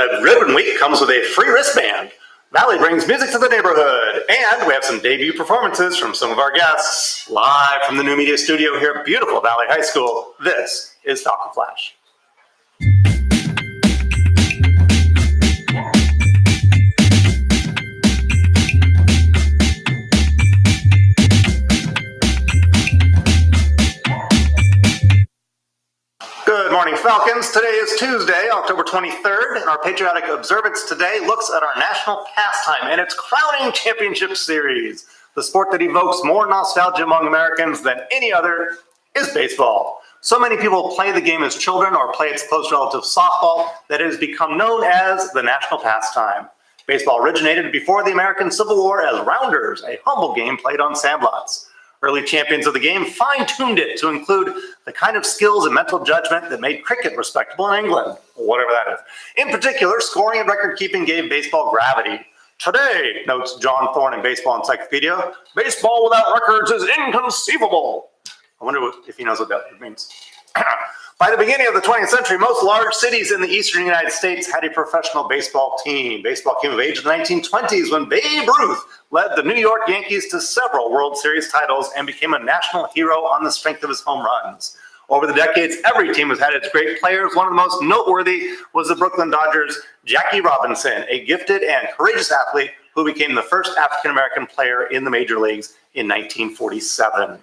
Red Ribbon Week comes with a free wristband. Valley brings music to the neighborhood, and we have some debut performances from some of our guests. Live from the new media studio here at beautiful Valley High School, this is Falcon Flash. Good morning, Falcons. Today is Tuesday, October 23rd, and our patriotic observance today looks at our national pastime and its crowning championship series. The sport that evokes more nostalgia among Americans than any other is baseball. So many people play the game as children or play its close relative softball that it has become known as the national pastime. Baseball originated before the American Civil War as rounders, a humble game played on sandlots. Early champions of the game fine-tuned it to include the kind of skills and mental judgment that made cricket respectable in England, whatever that is. In particular, scoring and record-keeping gave baseball gravity. Today, notes John Thorne in Baseball Encyclopedia, baseball without records is inconceivable. I wonder if he knows what that means. By the beginning of the 20th century, most large cities in the eastern United States had a professional baseball team. Baseball came of age in the 1920s when Babe Ruth led the New York Yankees to several World Series titles and became a national hero on the strength of his home runs. Over the decades, every team has had its great players. One of the most noteworthy was the Brooklyn Dodgers' Jackie Robinson, a gifted and courageous athlete who became the first African-American player in the major leagues in 1947.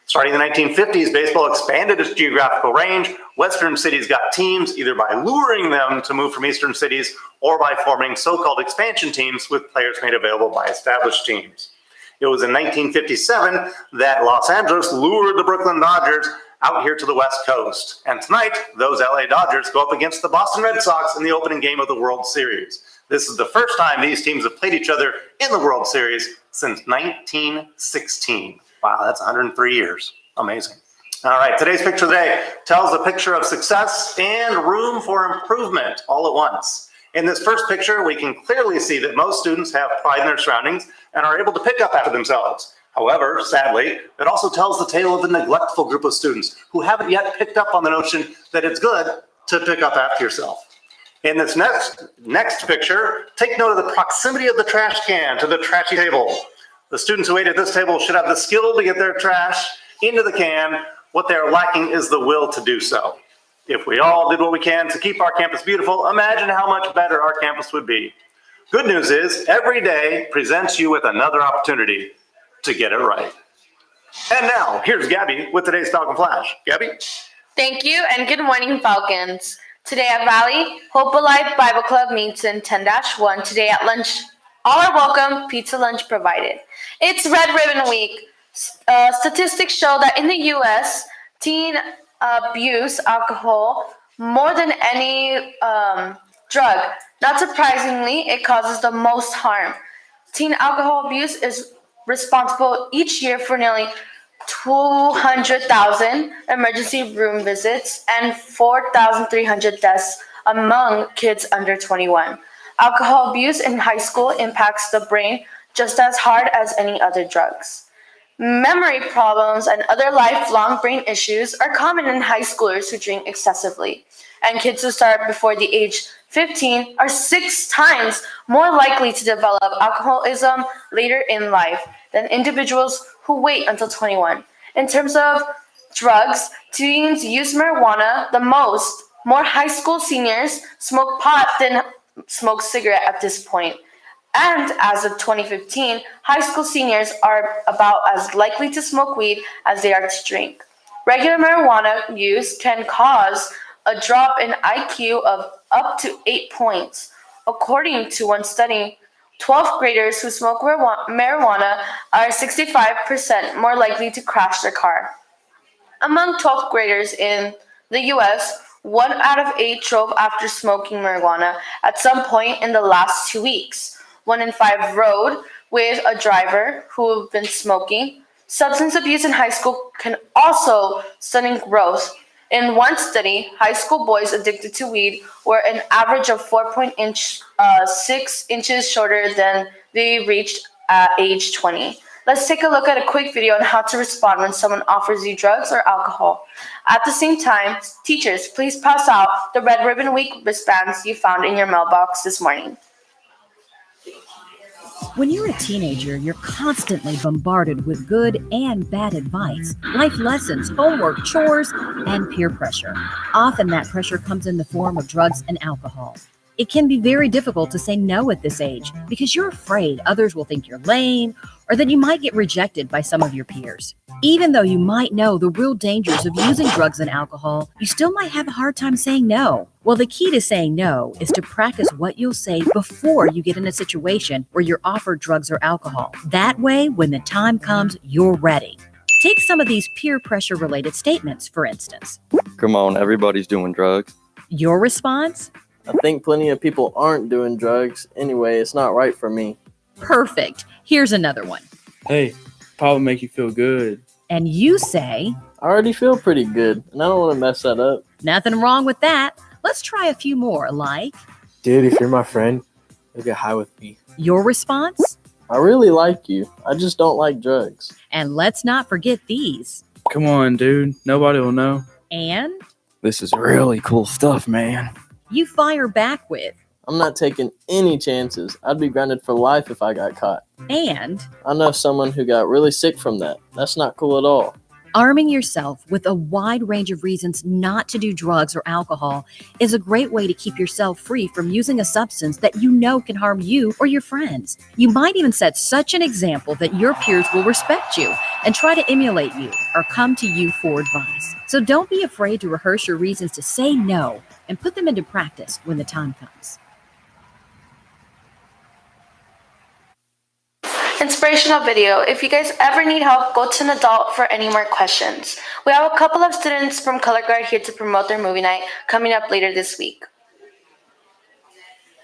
Starting in the 1950s, baseball expanded its geographical range. Western cities got teams either by luring them to move from eastern cities or by forming so-called expansion teams with players made available by established teams. It was in 1957 that Los Angeles lured the Brooklyn Dodgers out here to the West Coast. And tonight, those LA Dodgers go up against the Boston Red Sox in the opening game of the World Series. This is the first time these teams have played each other in the World Series since 1916. Wow, that's 103 years. Amazing. All right, today's picture today tells a picture of success and room for improvement all at once. In this first picture, we can clearly see that most students have pride in their surroundings and are able to pick up after themselves. However, sadly, it also tells the tale of a neglectful group of students who haven't yet picked up on the notion that it's good to pick up after yourself. In this next picture, take note of the proximity of the trash can to the trashy table. The students who ate at this table should have the skill to get their trash into the can. What they're lacking is the will to do so. If we all did what we can to keep our campus beautiful, imagine how much better our campus would be. Good news is, every day presents you with another opportunity to get it right. And now, here's Gabby with today's Falcon Flash. Gabby? Thank you, and good morning, Falcons. Today at Valley, Hope Alive Bible Club meets in 10-1. Today at lunch, all are welcome, pizza lunch provided. It's Red Ribbon Week. Statistics show that in the U.S., teen abuse alcohol more than any drug. Not surprisingly, it causes the most harm. Teen alcohol abuse is responsible each year for nearly 200,000 emergency room visits and 4,300 deaths among kids under 21. Alcohol abuse in high school impacts the brain just as hard as any other drugs. Memory problems and other lifelong brain issues are common in high schoolers who drink excessively. And kids who start before the age 15 are 6 times more likely to develop alcoholism later in life than individuals who wait until 21. In terms of drugs, teens use marijuana the most. More high school seniors smoke pot than smoke cigarette at this point. And as of 2015, high school seniors are about as likely to smoke weed as they are to drink. Regular marijuana use can cause a drop in IQ of up to 8 points. According to one study, 12th graders who smoke marijuana are 65% more likely to crash their car. Among 12th graders in the U.S., 1 out of 8 drove after smoking marijuana at some point in the last 2 weeks. 1 in 5 rode with a driver who had been smoking. Substance abuse in high school can also stunning growth. In one study, high school boys addicted to weed were an average of 4.6 inches shorter than they reached at age 20. Let's take a look at a quick video on how to respond when someone offers you drugs or alcohol. At the same time, teachers, please pass out the Red Ribbon Week wristbands you found in your mailbox this morning. When you're a teenager, you're constantly bombarded with good and bad advice, life lessons, homework, chores, and peer pressure. Often that pressure comes in the form of drugs and alcohol. It can be very difficult to say no at this age because you're afraid others will think you're lame or that you might get rejected by some of your peers. Even though you might know the real dangers of using drugs and alcohol, you still might have a hard time saying no. Well, the key to saying no is to practice what you'll say before you get in a situation where you're offered drugs or alcohol. That way, when the time comes, you're ready. Take some of these peer pressure related statements, for instance. Come on, everybody's doing drugs. Your response? I think plenty of people aren't doing drugs. Anyway, it's not right for me. Perfect. Here's another one. Hey, probably make you feel good. And you say, I already feel pretty good, and I don't want to mess that up. nothing wrong with that. Let's try a few more, like, Dude, if you're my friend, you'll get high with me. your response? I really like you. I just don't like drugs. And let's not forget these. Come on, dude. Nobody will know. And This is really cool stuff, man. you fire back with, I'm not taking any chances. I'd be grounded for life if I got caught. and I know someone who got really sick from that. That's not cool at all. arming yourself with a wide range of reasons not to do drugs or alcohol is a great way to keep yourself free from using a substance that you know can harm you or your friends. You might even set such an example that your peers will respect you and try to emulate you or come to you for advice. So don't be afraid to rehearse your reasons to say no and put them into practice when the time comes. Inspirational video. If you guys ever need help, go to an adult for any more questions. We have a couple of students from Color Guard here to promote their movie night coming up later this week.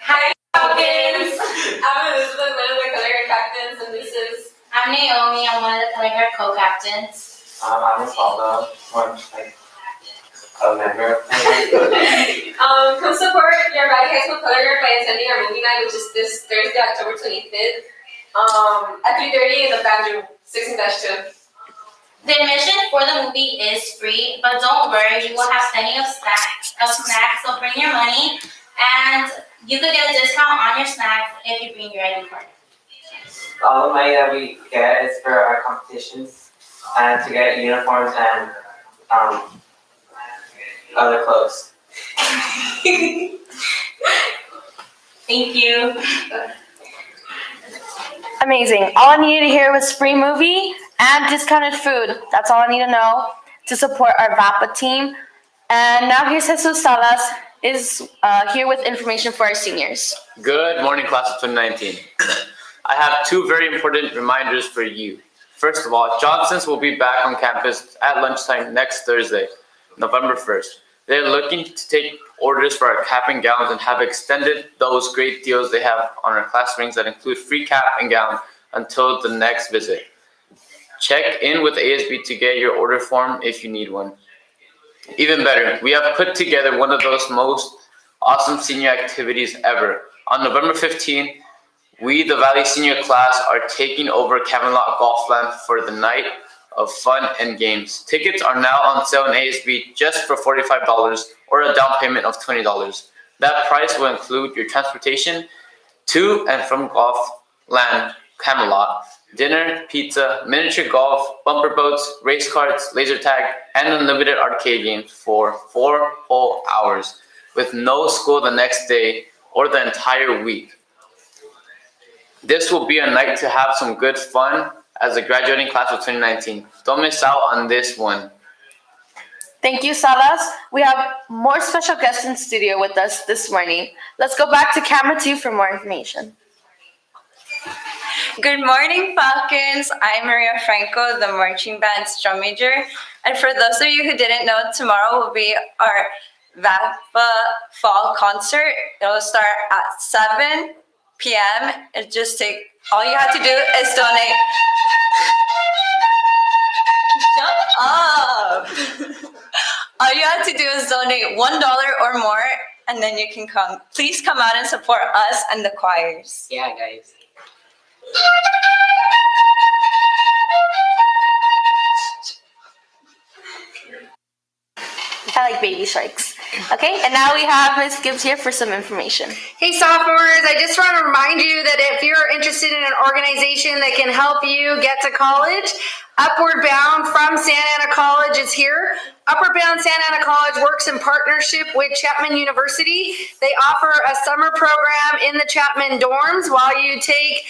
Hi, Falcons! I'm Elizabeth, one of the Color Guard captains, and this is... I'm Naomi. I'm one of the Color Guard co-captains. I'm Osvaldo, one a member. Come support your Valley High School Color Guard by attending our movie night, which is this Thursday, October 25th, at 3:30 in the band room, 16-2. The admission for the movie is free, but don't worry, you will have plenty of snacks, so bring your money, and you could get a discount on your snacks if you bring your ID card. All the money that we get is for our competitions and to get uniforms and other clothes. Thank you. Amazing. All I needed to hear was free movie and discounted food. That's all I need to know to support our VAPA team. And now here's Jesus Salas is here with information for our seniors. Good morning, class of 2019. I have two very important reminders for you. First of all, Johnson's will be back on campus at lunchtime next Thursday, November 1st. They're looking to take orders for our cap and gowns and have extended those great deals they have on our class rings that include free cap and gown until the next visit. Check in with ASB to get your order form if you need one. Even better, we have put together one of those most awesome senior activities ever. On November 15th, we, the Valley Senior class, are taking over Camelot Golfland for the night of fun and games. Tickets are now on sale in ASB just for $45 or a down payment of $20. That price will include your transportation to and from Golfland Camelot, dinner, pizza, miniature golf, bumper boats, race carts, laser tag, and unlimited arcade games for 4 whole hours with no school the next day or the entire week. This will be a night to have some good fun as a graduating class of 2019. Don't miss out on this one. Thank you, Salas. We have more special guests in studio with us this morning. Let's go back to camera 2 for more information. Good morning, Falcons. I'm Maria Franco, the marching band's drum major. And for those of you who didn't know, tomorrow will be our VAPA fall concert. It'll start at 7 p.m. All you have to do is donate. Shut up. All you have to do is donate $1 or more, and then you can come. Please come out and support us and the choirs. Yeah, guys. like baby sharks. Okay, and now we have Ms. Gibbs here for some information. Hey sophomores, I just want to remind you that if you're interested in an organization that can help you get to college, Upward Bound from Santa Ana College is here. Upward Bound Santa Ana College works in partnership with Chapman University. They offer a summer program in the Chapman dorms while you take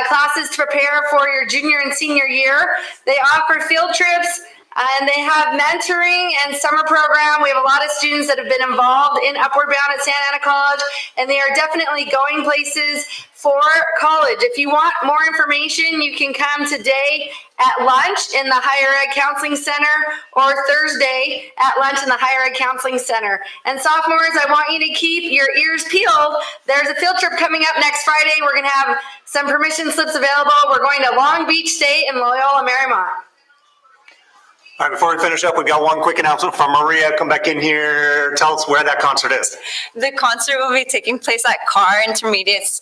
classes to prepare for your junior and senior year. They offer field trips, and they have mentoring and summer program. We have a lot of students that have been involved in Upward Bound at Santa Ana College, and they are definitely going places for college. If you want more information, you can come today at lunch in the Higher Ed Counseling Center or Thursday at lunch in the Higher Ed Counseling Center. And sophomores, I want you to keep your ears peeled. There's a field trip coming up next Friday. We're going to have some permission slips available. We're going to Long Beach State and Loyola Marymount. All right, before we finish up, we've got one quick announcement from Maria. Come back in here. Tell us where that concert is. The concert will be taking place at Carr Intermediate's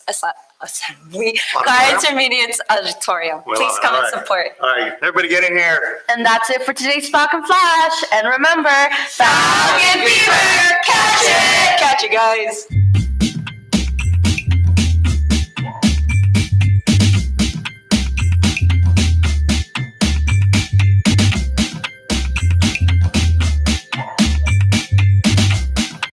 Auditorium. Please come and support. All right, everybody get in here. And that's it for today's Falcon Flash. And remember, Falcon Fever! Catch it! Catch it, guys!